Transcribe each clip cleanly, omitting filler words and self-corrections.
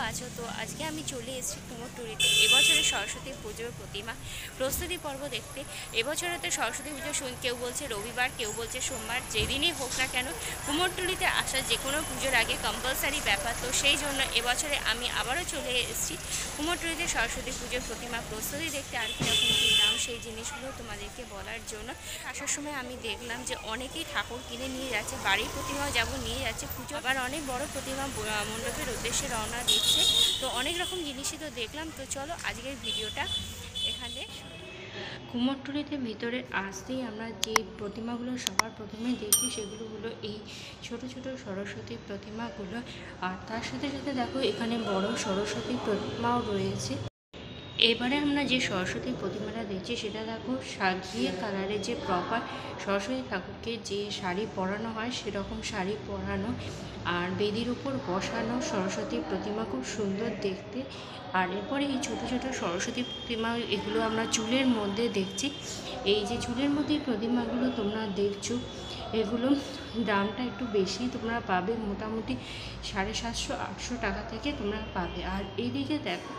আছো? তো আজকে আমি চলে এসেছি কুমোরটুলিতে এবছরের সরস্বতী পুজোর প্রতিমা প্রস্তুতি পর্ব দেখতে। এবছরে তো সরস্বতী পুজো কেউ বলছে রবিবার, কেউ বলছে সোমবার, যেদিনই হোক না কেন কুমোরটুলিতে আসা যে কোনো পুজোর আগে কম্পালসারি ব্যাপার। তো সেই জন্য এবছরে আমি আবারও চলে এসেছি কুমোরটুলিতে সরস্বতী পুজোর প্রতিমা প্রস্তুতি দেখতে। আর কীরকম কী দাম সেই জিনিসগুলো তোমাদেরকে বলার জন্য আসার সময় আমি দেখলাম যে অনেকেই ঠাকুর কিনে নিয়ে যাচ্ছে, বাড়ির প্রতিমাও যেমন নিয়ে যাচ্ছে পুজো, আবার অনেক বড় প্রতিমা মণ্ডপের উদ্দেশ্যে রওনা দিচ্ছে। তো অনেক রকম জিনিসই তো দেখলাম। তো চলো আজকের ভিডিওটা এখানে। কুমোরটুলিতে ভিতরে আসতেই আমরা যে প্রতিমাগুলো সবার প্রথমে দেখি সেগুলো হলো এই ছোট ছোট সরস্বতী প্রতিমাগুলো। আর তার সাথে সাথে দেখো এখানে বড় সরস্বতী প্রতিমাও রয়েছে। এবারে আমরা যে সরস্বতী প্রতিমাটা দেখছি সেটা দেখো সাজিয়ে কালারে যে প্রপার সরস্বতী ঠাকুরকে যে শাড়ি পরানো হয় সেরকম শাড়ি পরানো, আর বেদির উপর বসানো সরস্বতী প্রতিমা, খুব সুন্দর দেখতে। আর এরপরে এই ছোট ছোট সরস্বতী প্রতিমা এগুলো আমরা চুলের মধ্যে দেখছি। এই যে চুলের মধ্যে প্রতিমাগুলো তোমরা দেখছো, এগুলো দামটা একটু বেশি তোমরা পাবে, মোটামুটি 750-800 টাকা থেকে তোমরা পাবে। আর এইদিকে দেখো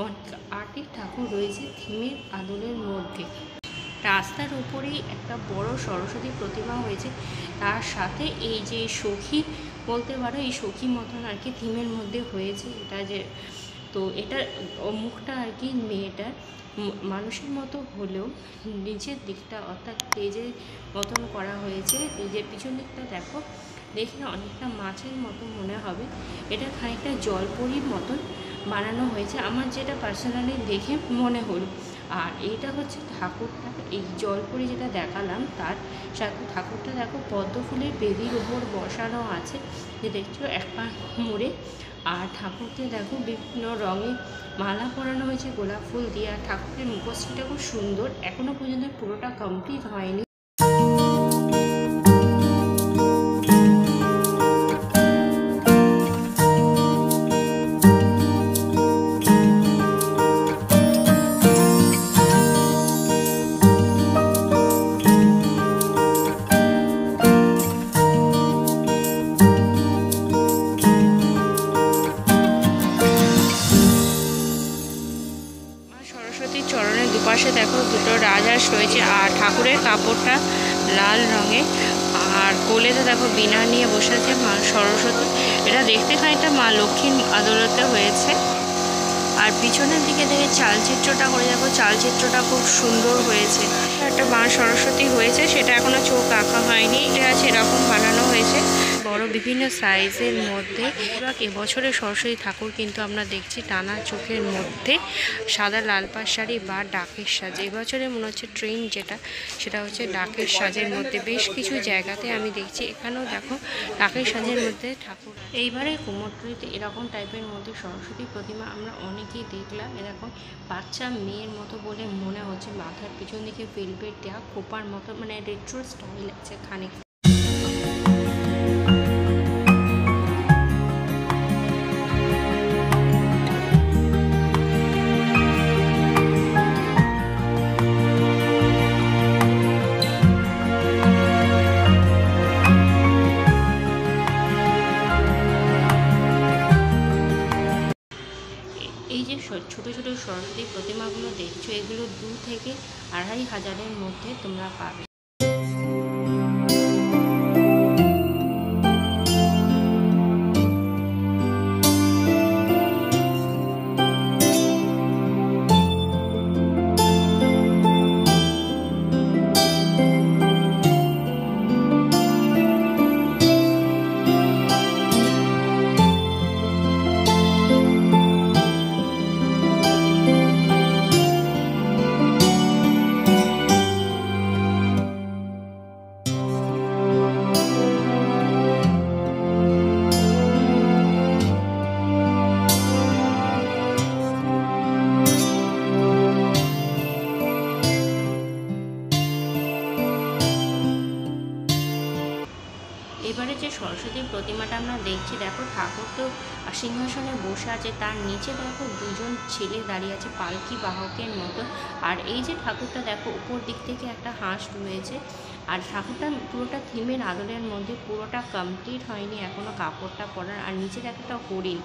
অনেক আর্টের ঠাকুর রয়েছে থিমের আদলের মধ্যে। রাস্তার উপরেই একটা বড় সরস্বতী প্রতিমা হয়েছে, তার সাথে এই যে সখী বলতে পারো, এই সখী মতন আর কি থিমের মধ্যে হয়েছে এটা। যে তো এটার মুখটা আর কি মেয়েটার মানুষের মতো হলেও নিচের দিকটা অর্থাৎ তেজের মতন করা হয়েছে। তেজের পিছন দিকটা দেখো, দেখে অনেকটা মাছের মতো মনে হবে। এটা খানিকটা জলপরির মতন বানানো হয়েছে, আমার যেটা পার্সোনালি দেখে মনে হলো। আর এইটা হচ্ছে ঠাকুরটা, এই জলপরি যেটা দেখালাম তার সাথে ঠাকুরটা দেখো পদ্ম ফুলের বেদির উপর বসানো আছে, যে দেখছো এক পা মুড়ে। আর ঠাকুরকে দেখো বিভিন্ন রঙে মালা পরানো হয়েছে গোলাপ ফুল দিয়ে। আর ঠাকুরের মুখশ্রীটা খুব সুন্দর, এখনো পর্যন্ত পুরোটা কমপ্লিট হয়নি। সরস্বতীর চরণের দুপাশে দেখো দুটো রাজহাঁস রয়েছে, আর ঠাকুরের কাপড়টা লাল রঙের। আর কোলেতে দেখো বীণা নিয়ে বসে আছে মা সরস্বতী। এটা দেখতে খানিকটা মা লক্ষ্মীর আদলতে হয়েছে। আর পিছনের দিকে দেখে চালচিত্রটা করে দেখো, চালচিত্রটা খুব সুন্দর হয়েছে। একটা মা সরস্বতী হয়েছে, সেটা এখনো চোখ আঁকা হয়নি, এটা আছে এরকম বানানো হয়েছে বড় বিভিন্ন সাইজের মধ্যে। এবছরের সরস্বতী ঠাকুর কিন্তু আমরা দেখছি টানা চোখের মধ্যে সাদা লাল পাড় শাড়ি বা ডাকের সাজ। এবছরে মনে হচ্ছে ট্রেন্ড যেটা, সেটা হচ্ছে ডাকের সাজের মধ্যে। বেশ কিছু জায়গাতে আমি দেখছি, এখানেও দেখো ডাকের সাজের মধ্যে ঠাকুর। এইবারে কুমোরটুলিতে এরকম টাইপের মধ্যে সরস্বতী প্রতিমা আমরা অনেকেই দেখলাম। এরকম বাচ্চা মেয়ের মতো বলে মনে হচ্ছে, মাথার পিছন দিকে ভেলভেট দেওয়া খোপার মতো, মানে রেট্রো স্টাইল আছে খানিক। এই যে ছোট ছোট সরস্বতী প্রতিমাগুলো দেখছো, এগুলো 2 থেকে 2.5 হাজারের মধ্যে তোমরা পাবে। এবারে যে সরস্বতী প্রতিমাটা আমরা দেখছি, দেখো ঠাকুর তো সিংহাসনে বসে আছে, তার নিচে দেখো দুজন ছেলে দাঁড়িয়ে আছে পালকি বাহকের মতো। আর এই যে ঠাকুরটা দেখো উপর দিক থেকে একটা হাঁস রয়েছে। আর ঠাকুরটা পুরোটা থিমের আদলের মধ্যে, পুরোটা কমপ্লিট হয়নি এখনো কাপড়টা পরার। আর নিচে দেখো একটা হরিণ।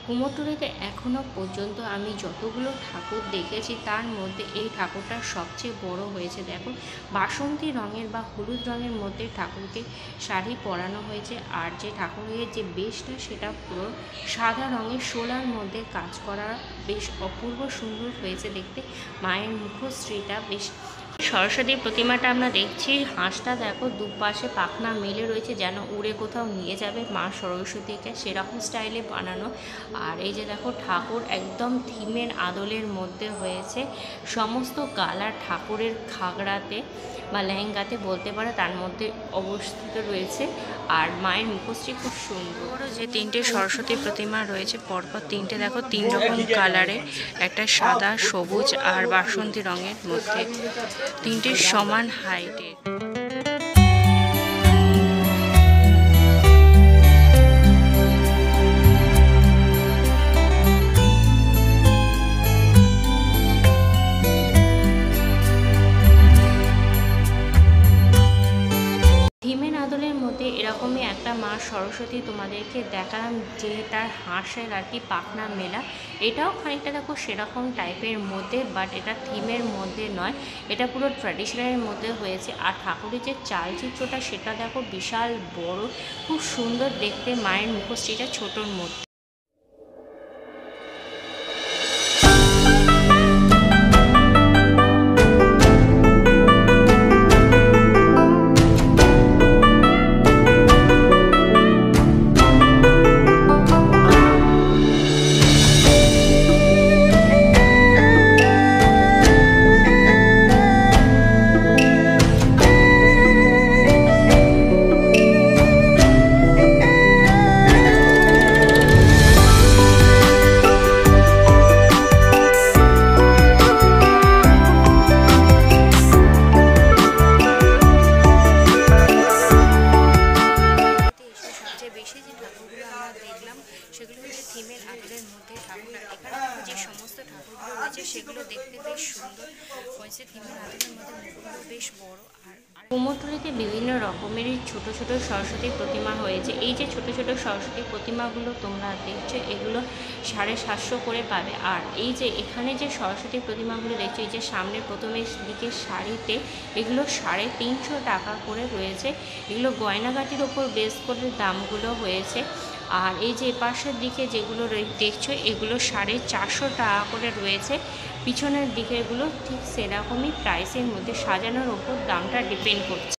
কুমোরটুলিতে এখনও পর্যন্ত আমি যতগুলো ঠাকুর দেখেছি তার মধ্যে এই ঠাকুরটা সবচেয়ে বড় হয়েছে। দেখো, বাসন্তী রঙের বা হলুদ রঙের মধ্যে ঠাকুরকে শাড়ি পরানো হয়েছে, আর যে ঠাকুরের যে বেশটা সেটা পুরো সাদা রঙের শোলার মধ্যে কাজ করা, বেশ অপূর্ব সুন্দর হয়েছে দেখতে। মায়ের মুখশ্রীটা বেশ, সরস্বতীর প্রতিমাটা আমরা দেখছি, হাঁসটা দেখো দুপাশে পাখনা মেলে রয়েছে যেন উড়ে কোথাও নিয়ে যাবে মা সরস্বতীকে, সেরকম স্টাইলে বানানো। আর এই যে দেখো ঠাকুর একদম থিমের আদলের মধ্যে হয়েছে, সমস্ত কালার ঠাকুরের ঘাগড়াতে বা লেহেঙ্গাতে বলতে পারে তার মধ্যে অবস্থিত রয়েছে। আর মায়ের মুখশ্রী খুব সুন্দর। যে তিনটে সরস্বতী প্রতিমা রয়েছে পরপর তিনটে, দেখো 3 রকম কালারে, একটা সাদা, সবুজ আর বাসন্তী রঙের মধ্যে, তিনটে সমান হাইটের। থিমের আদলের মধ্যে এরকমই একটা মা সরস্বতী তোমাদেরকে দেখালাম, যে তার হাঁসের আর কি পাখনা মেলা, এটাও খানিকটা দেখো সেরকম টাইপের মধ্যে, বাট এটা থিমের মধ্যে নয়, এটা পুরো ট্র্যাডিশনালের মধ্যে হয়েছে। আর ঠাকুরের যে চালচিত্রটা সেটা দেখো বিশাল বড়, খুব সুন্দর দেখতে, মায়ের মুখশ্রীটা ছোটোর মধ্যে। সেগুলো হচ্ছে থিমের আদলের মধ্যে ঠাকুর। এখানে যে সমস্ত ঠাকুরগুলো রয়েছে সেগুলো দেখতে বেশ সুন্দর হয়েছে, থিমের আদলের মধ্যে মুখগুলো বেশ বড়। আর কুমোরটুলিতে বিভিন্ন রকমেরই ছোট ছোট সরস্বতী প্রতিমা হয়েছে। এই যে ছোট ছোট সরস্বতী প্রতিমাগুলো তোমরা দেখছো, এগুলো 750 করে পাবে। আর এই যে এখানে যে সরস্বতী প্রতিমাগুলো দেখছো, এই যে সামনে প্রথমের দিকে শাড়িতে, এগুলো 350 টাকা করে রয়েছে। এগুলো গয়নাগাটির ওপর বেস করে দামগুলো হয়েছে। আর এই যে পাশের দিকে যেগুলো দেখছো, এগুলো 450 টাকা করে রয়েছে। পিছনের দিকেরগুলো ঠিক সেরকমই প্রাইসের মধ্যে, সাজানোর ওপর দামটা ডিপেন্ড করছে।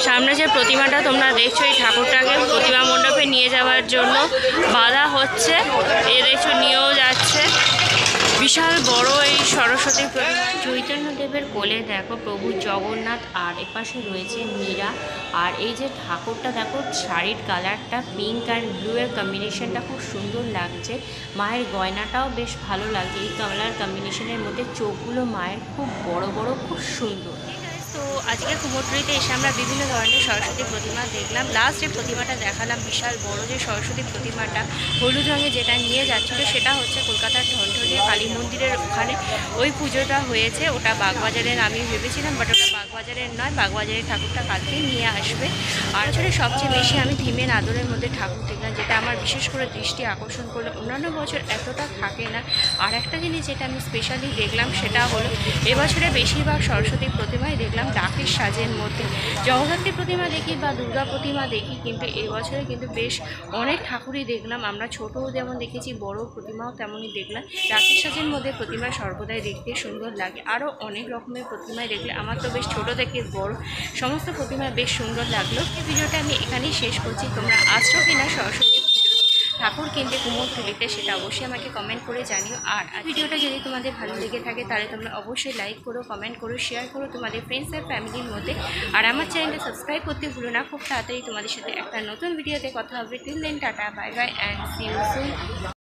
সামনে যে প্রতিমাটা তোমরা দেখছো, এই ঠাকুরটাকে প্রতিমা মণ্ডপে নিয়ে যাওয়ার জন্য বাধা হচ্ছে, এ দেখছো নিয়েও যাচ্ছে। বিশাল বড় এই সরস্বতী প্রতিমা। চৈতন্যদেবের কোলে দেখো প্রভু জগন্নাথ, আর এপাশে রয়েছে মীরা। আর এই যে ঠাকুরটা দেখো, শাড়ির কালারটা পিঙ্ক আর ব্লু এর কম্বিনেশনটা খুব সুন্দর লাগছে। মায়ের গয়নাটাও বেশ ভালো লাগছে এই কালার কম্বিনেশনের মধ্যে। চোখগুলো মায়ের খুব বড় বড়, খুব সুন্দর। তো আজকে কুমোরটুলিতে এসে আমরা বিভিন্ন ধরনের সরস্বতী প্রতিমা দেখলাম। লাস্ট যে প্রতিমাটা দেখালাম, বিশাল বড় যে সরস্বতী প্রতিমাটা হলুদ রঙে যেটা নিয়ে যাচ্ছিলো, সেটা হচ্ছে কলকাতার ঢনঢনিয়া কালী মন্দিরের ওখানে ওই পুজোটা হয়েছে। ওটা বাগবাজারের আমি ভেবেছিলাম, বাট ওটা বাগবাজারের নয়, বাগবাজারের ঠাকুরটা কালকে নিয়ে আসবে। আর আসলে সবচেয়ে বেশি আমি থিমের আদলের মধ্যে ঠাকুর দেখলাম, যেটা আমার বিশেষ করে দৃষ্টি আকর্ষণ করলো। অন্যান্য বছর এতটা থাকে না। আর একটা জিনিস যেটা আমি স্পেশালি দেখলাম, সেটা হলো এবছরে বেশিরভাগ সরস্বতী প্রতিমাই দেখলাম দেখলাম ডাকের সাজের মধ্যে। জগদ্ধাত্রী প্রতিমা দেখি বা দুর্গা প্রতিমা দেখি, কিন্তু এবছরে কিন্তু বেশ অনেক ঠাকুরই দেখলাম। আমরা ছোটও যেমন দেখেছি, বড় প্রতিমাও তেমনই দেখলাম। ডাকের সাজের মধ্যে প্রতিমা সর্বদাই দেখতে সুন্দর লাগে। আরও অনেক রকমের প্রতিমায় দেখলে আমার তো বেশ ছোট থেকে বড় সমস্ত প্রতিমা বেশ সুন্দর লাগলো। এই ভিডিওটা আমি এখানেই শেষ করছি। তোমরা আসছো কিনা সরস্বতী ঠাকুর কিনতে কুমোরটুলিতে, সেটা অবশ্যই আমাকে কমেন্ট করে জানিও। আর ভিডিওটা যদি তোমাদের ভালো লেগে থাকে তাহলে তোমরা অবশ্যই লাইক করো, কমেন্ট করো, শেয়ার করো তোমাদের ফ্রেন্ডস আর ফ্যামিলির মধ্যে। আর আমার চ্যানেলটা সাবস্ক্রাইব করতে ভুলো না। খুব তাড়াতাড়ি তোমাদের সাথে একটা নতুন ভিডিওতে কথা হবে। Till then tata, bye bye and see you soon.